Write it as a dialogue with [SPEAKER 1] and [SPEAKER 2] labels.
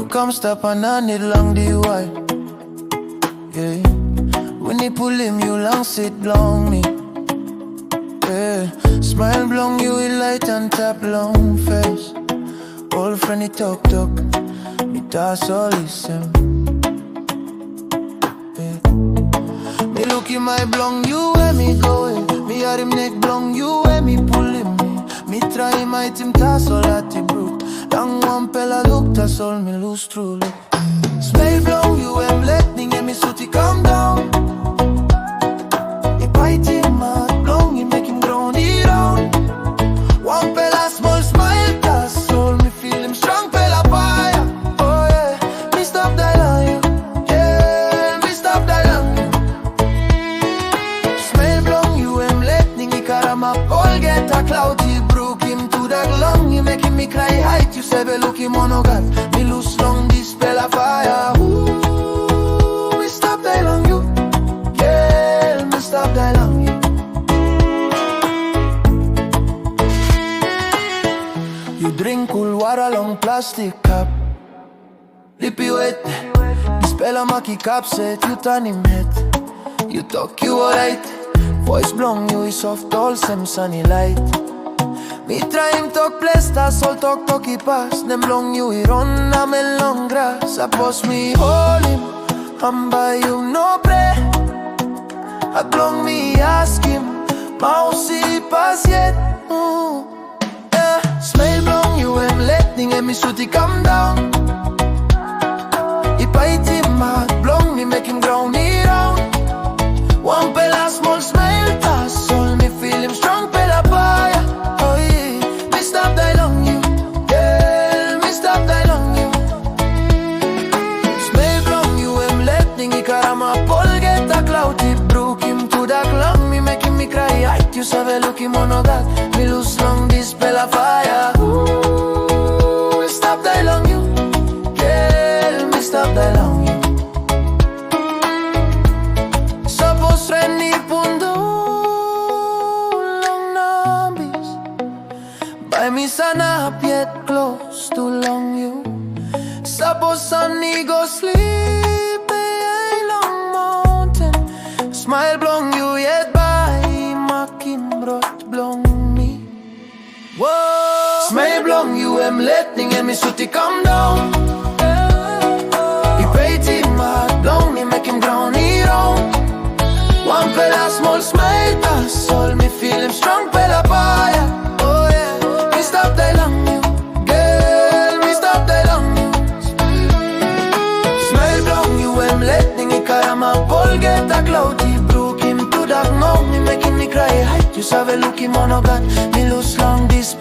[SPEAKER 1] come stop and I need long the while. Yeah. When he pull him, you long sit long me. Yeah. Smile blong you with light and tap long face. Old friend he talk. Me that's all listen. Yeah. Me look in my blong you where me go. Me had him neck blong you where me pull him. Me try my team task all at the brook. Long one pella look, that's all me lose through look. Smile blong you am lightning and me suit he calm down. He bite him mad blong, he make him ground he round. One pella small smile, that's all me feel him strong pella fire. Oh yeah, me stop that on you. Yeah, me stop that on you. Smile blong you am lightning, he karama all get a cloud. He broke him to that lung, he making me cry height. You say look him on no God, me lose long this spell of fire. Ooh, me stop that long you. Yeah, me stop that long you. You drink cool water long plastic cup. Lippy wet, the spell of my kick up set, you turn him head. You talk you alright, voice blong you is soft all same sunny light. Me try him talk place, that's all talk he pass. Them long you he run a me long grass. I post me hold him, and by you no pray. I blong me ask him, mouse he pass yet. Yeah. Smile blong you am lightning and me suit he come down. He bite him mad, blong me make him ground he round. One pella small smile, that's all me feel him strong pella fire. Oh yeah, me stop that long you. Yeah, me stop that long you. Smile blong you am lightning, he karama pole get a cloud. He broke him to that long, me making me cry. Height you sabe look him on no God, me lose long this pella fire. Ooh, me stop that long you. Yeah, me stop that long you. Suppose Renny Pundo long nabis. By me sana yet close to long you. Suppose sunny go sleep a long mountain. Smile blong you yet by makin brot blong me. Whoa. Smile blong you am lightning and me suit he come down. He paid him mad blong me make him ground he round. One pella small smile, that's all me feel him strong pella fire. Oh yeah, me stop that long you. Girl, me stop that long you. Smile blong you am lightning, he karama pole get a cloud. He broke him to that mountain, me making me cry height. You sabe look him on no God, me lose long this